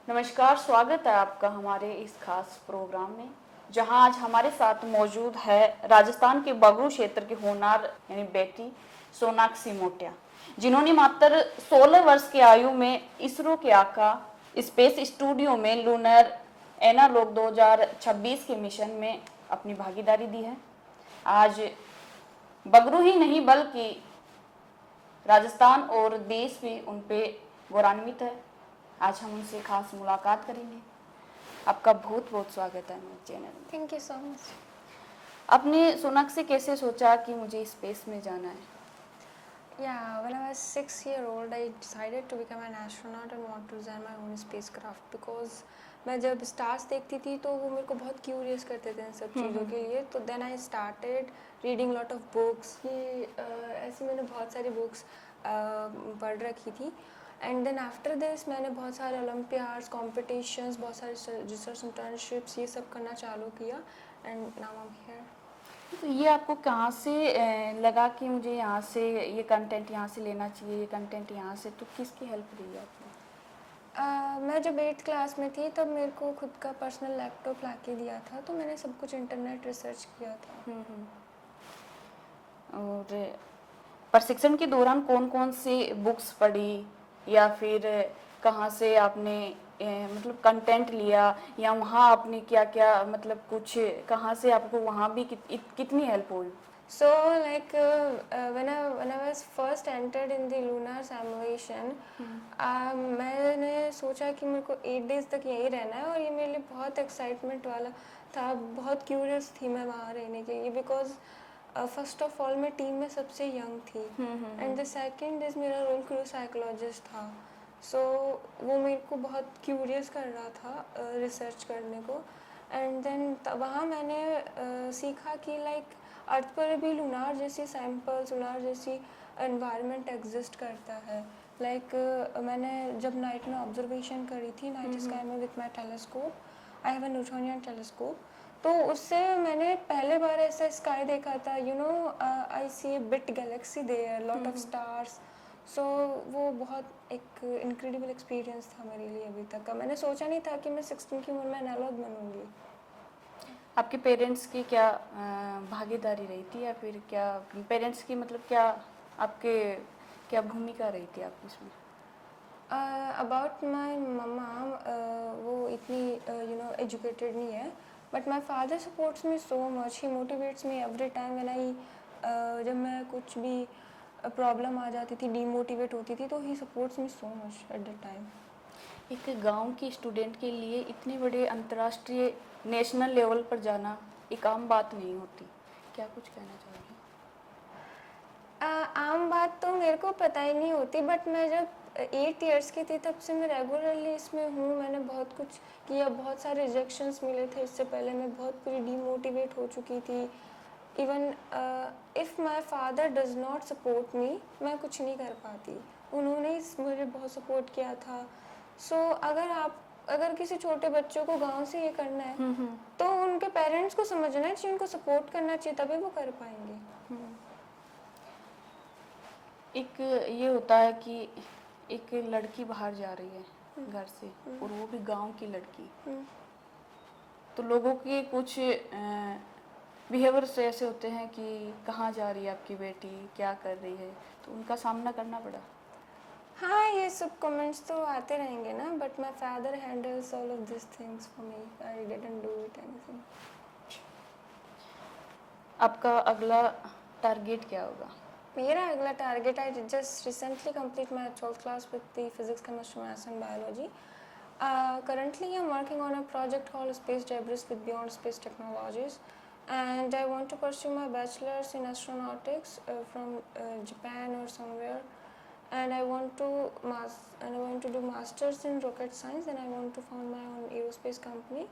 नमस्कार, स्वागत है आपका हमारे इस खास प्रोग्राम में, जहां आज हमारे साथ मौजूद है राजस्थान के बगरू क्षेत्र की होनार यानी बेटी सोनाक्षी मोटिया, जिन्होंने मात्र 16 वर्ष की आयु में इसरो के आका स्पेस स्टूडियो में लूनर एनालॉग 2026 के मिशन में अपनी भागीदारी दी है। आज बगरू ही नहीं बल्कि राजस्थान और देश भी उन पे गौरवान्वित है। आज हम उनसे खास मुलाकात करेंगे। आपका बहुत बहुत स्वागत है मेरे चैनल में। Thank you so much. आपने सोनाक्षी कैसे सोचा कि मुझे स्पेस में जाना है? Yeah, when I was 6 year old, I decided to become an astronaut and want to design my own spacecraft because मैं जब स्टार्स देखती थी तो वो मेरे को बहुत क्यूरियस करते थे इन सब चीज़ों के लिए। तो then I started reading lot of books. ये ऐसी मैंने बहुत सारी बुक्स पढ़ रखी थी। एंड देन आफ्टर दिस मैंने बहुत सारे ओलम्पियाड्स, कॉम्पिटिशन्स, बहुत सारे रिसर्च इंटर्नशिप्स ये सब करना चालू किया and now I am here. तो ये आपको कहाँ से लगा कि मुझे यहाँ से ये कंटेंट यहाँ से लेना चाहिए, ये कंटेंट यहाँ से, तो किसकी हेल्प रही आपको? मैं जब 8th क्लास में थी तब मेरे को खुद का पर्सनल लैपटॉप ला के दिया था, तो मैंने सब कुछ इंटरनेट रिसर्च किया था। और प्रशिक्षण के दौरान कौन कौन सी बुक्स पढ़ी या फिर कहाँ से आपने मतलब कंटेंट लिया, या वहाँ आपने क्या क्या मतलब कुछ कहाँ से आपको वहाँ भी कितनी हेल्प हुई? So like when I was first entered in the lunar simulation, मैंने सोचा कि मेरे को 8 days तक यहीं रहना है और ये मेरे लिए बहुत एक्साइटमेंट वाला था। बहुत क्यूरियस थी मैं वहाँ रहने के लिए, बिकॉज फर्स्ट ऑफ ऑल मैं टीम में सबसे यंग थी एंड द सेकंड इज मेरा रोल क्रू साइकोलॉजिस्ट था। सो वो मेरे को बहुत क्यूरियस कर रहा था रिसर्च करने को। एंड देन वहाँ मैंने सीखा कि लाइक अर्थ पर भी लूनार जैसी सैम्पल्स, लूनार जैसी एनवायरनमेंट एग्जिस्ट करता है। लाइक मैंने जब नाइट में ऑब्जर्वेशन करी थी नाइट स्काई में with my telescope, I have a Newtonian telescope, तो उससे मैंने पहले बार ऐसा स्काई देखा था। You know I see a bit galaxy there, lot of stars. So वो बहुत एक इनक्रेडिबल एक्सपीरियंस था मेरे लिए अभी तक का। मैंने सोचा नहीं था कि मैं 16 की उम्र में एनालॉग बनूंगी। आपके पेरेंट्स की क्या भागीदारी रही थी, या फिर क्या पेरेंट्स की मतलब क्या आपके क्या भूमिका रही थी आपकी इसमें? अबाउट माई मम्मा, वो इतनी यू नो एजुकेटेड नहीं है, but my father supports me so much. He motivates me every time when I जब मैं कुछ भी प्रॉब्लम आ जाती थी, डीमोटिवेट होती थी, तो ही supports me so much at the time. एक गांव की स्टूडेंट के लिए इतने बड़े अंतर्राष्ट्रीय नेशनल लेवल पर जाना एक आम बात नहीं होती, क्या कुछ कहना चाहोगे? आम बात तो मेरे को पता ही नहीं होती, बट मैं जब 8 इयर्स की थी तब से मैं रेगुलरली इसमें हूँ। मैंने बहुत कुछ किया, बहुत सारे रिजेक्शंस मिले थे इससे पहले। मैं बहुत पूरी डीमोटिवेट हो चुकी थी। Even if my father does not support me, मैं कुछ नहीं कर पाती। उन्होंने मुझे बहुत सपोर्ट किया था। सो अगर किसी छोटे बच्चों को गांव से ये करना है तो उनके पेरेंट्स को समझना चाहिए, उनको सपोर्ट करना चाहिए, तभी वो कर पाएंगे। एक ये होता है कि एक लड़की बाहर जा रही है घर से, और वो भी गांव की लड़की, तो लोगों के कुछ बिहेवियर्स ऐसे होते हैं कि कहाँ जा रही है आपकी बेटी, क्या कर रही है, तो उनका सामना करना पड़ा? हाँ, ये सब कमेंट्स तो आते रहेंगे ना, but my father handles all of this things for me. I didn't do it anything. आपका अगला टारगेट क्या होगा? मेरा अगला target, I just recently complete my 12th class with the physics, chemistry, maths and biology. Currently I'm working on a project called Space Debris with Beyond Space Technologies, and I want to pursue my bachelor's in astronautics from Japan or somewhere, and I want to do masters in rocket science, and I want to found my own aerospace company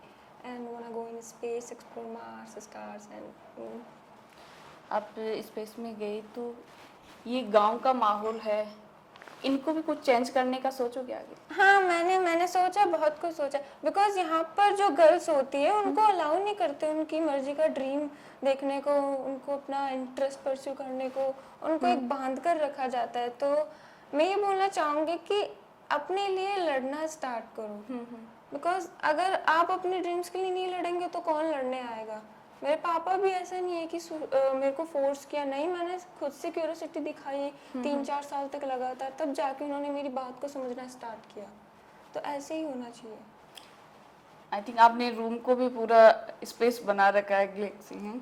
and want to go in space, explore Mars, stars, and आप space में गए तो ये गांव का माहौल है, इनको भी कुछ चेंज करने का सोचोगे आगे? हाँ, मैंने सोचा, बहुत कुछ सोचा, बिकॉज यहाँ पर जो गर्ल्स होती है उनको अलाउ नहीं करते उनकी मर्जी का ड्रीम देखने को, उनको अपना इंटरेस्ट परस्यू करने को, उनको एक बांध कर रखा जाता है। तो मैं ये बोलना चाहूँगी कि अपने लिए लड़ना स्टार्ट करो, बिकॉज अगर आप अपने ड्रीम्स के लिए नहीं लड़ेंगे तो कौन लड़ने आएगा। मेरे पापा भी ऐसा नहीं है कि मेरे को फोर्स किया, नहीं, मैंने खुद से क्यूरियोसिटी दिखाई 3-4 साल तक लगातार, तब जाके उन्होंने मेरी बात को समझना स्टार्ट किया। तो ऐसे ही होना चाहिए। आई थिंक आपने रूम को भी पूरा स्पेस बना रखा है गैलेक्सी है,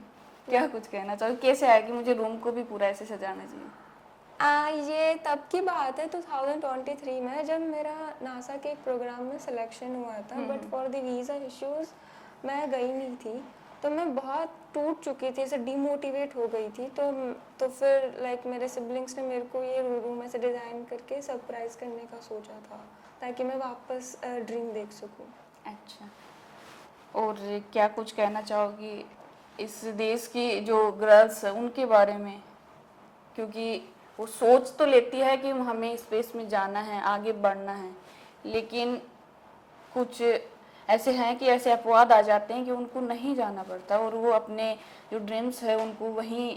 क्या कुछ कहना चाहोगे, कैसे आया कि मुझे रूम को भी पूरा ऐसे सजाना चाहिए? ये तब की बात है 2023 में, जब मेरा नासा के एक प्रोग्राम में सिलेक्शन हुआ था, but for the visa issues मैं गई नहीं थी। तो मैं बहुत टूट चुकी थी, ऐसे डीमोटिवेट हो गई थी। तो फिर लाइक मेरे सिबलिंग्स ने मेरे को ये रूम ऐसे डिज़ाइन करके सरप्राइज करने का सोचा था, ताकि मैं वापस ड्रीम देख सकूं। अच्छा, और क्या कुछ कहना चाहोगी इस देश की जो गर्ल्स है उनके बारे में, क्योंकि वो सोच तो लेती है कि हमें स्पेस में जाना है, आगे बढ़ना है, लेकिन कुछ ऐसे हैं कि ऐसे अपवाद आ जाते हैं कि उनको नहीं जाना पड़ता और वो अपने जो ड्रीम्स है उनको वहीं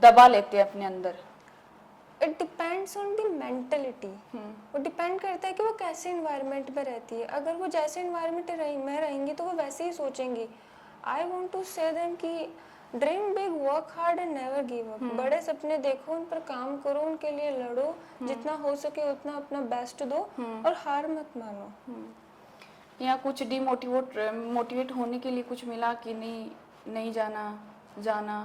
दबा लेते हैं अपने अंदर। It depends on the mentality. वो डिपेंड करता है कि वो कैसे इन्वायरमेंट में रहती है। अगर वो जैसे इन्वायरमेंट में रहेंगी तो वो वैसे ही सोचेंगी। आई वॉन्ट टू से देम कि dream big, work hard and never give up. बड़े सपने देखो, उन पर काम करो, उनके लिए लड़ो, जितना हो सके उतना अपना बेस्ट दो और हार मत मानो। यहाँ कुछ मोटिवेट होने के लिए कुछ मिला कि नहीं जाना?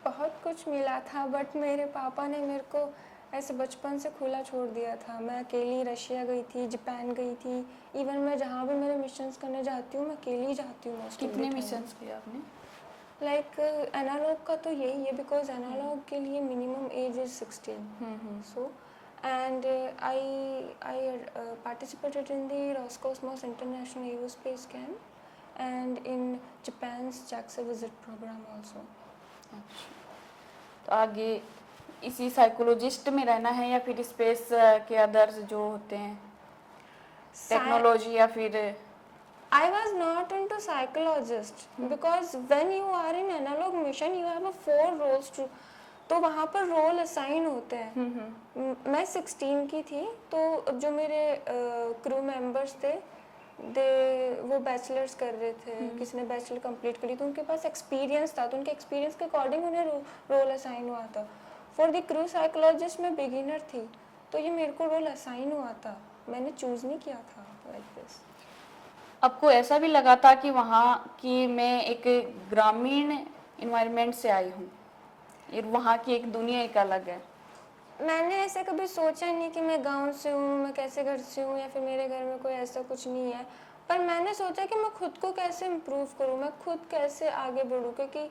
बहुत कुछ मिला था, बट मेरे पापा ने मेरे को ऐसे बचपन से खुला छोड़ दिया था। मैं अकेली रशिया गई थी, जापान गई थी, इवन मैं जहाँ भी मेरे मिशंस करने जाती हूँ मैं अकेली ही जाती हूँ। कितने मिशंस किए आपने? लाइक एनालॉग का तो यही है, बिकॉज एनालॉग के लिए minimum age is 16। So and I participated in the Roscosmos International Aerospace Camp and in Japan's JAXA visit program also. अच्छा, तो आगे इसी साइकोलॉजिस्ट में रहना है या फिर स्पेस के अदर्स जो होते हैं, टेक्नोलॉजी या फिर? I was not into psychologist because when you are in analog mission you have a 4 roles to, तो वहाँ पर रोल असाइन होते हैं। मैं 16 की थी, तो जो मेरे क्रू मेंबर्स थे वो बैचलर्स कर रहे थे, किसी ने बैचलर कंप्लीट करी, तो उनके पास एक्सपीरियंस था, तो उनके एक्सपीरियंस के अकॉर्डिंग उन्हें रोल असाइन हुआ था। फॉर द क्रू साइकोलॉजिस्ट मैं बिगिनर थी, तो ये मेरे को रोल असाइन हुआ था, मैंने चूज़ नहीं किया था लाइक दिस। आपको ऐसा भी लगा था कि वहाँ की मैं एक ग्रामीण इन्वायरमेंट से आई हूँ, वहाँ की एक दुनिया एक अलग है? मैंने ऐसे कभी सोचा नहीं कि मैं गांव से हूँ, मैं कैसे घर से हूँ, या फिर मेरे घर में कोई ऐसा कुछ नहीं है। पर मैंने सोचा कि मैं खुद को कैसे इम्प्रूव करूँ, मैं खुद कैसे आगे बढ़ूँ, क्योंकि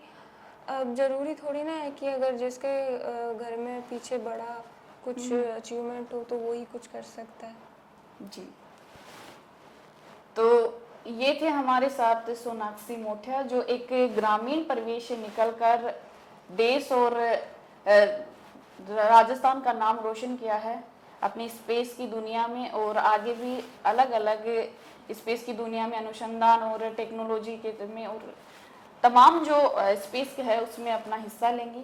अब ज़रूरी थोड़ी ना है कि अगर जिसके घर में पीछे बड़ा कुछ अचीवमेंट हो तो वो ही कुछ कर सकता है। जी, तो ये थे हमारे साथ सोनाक्षी मोटिया, जो एक ग्रामीण परिवेश से निकलकर देश और राजस्थान का नाम रोशन किया है अपनी स्पेस की दुनिया में, और आगे भी अलग अलग स्पेस की दुनिया में अनुसंधान और टेक्नोलॉजी के में और तमाम जो स्पेस है उसमें अपना हिस्सा लेंगी।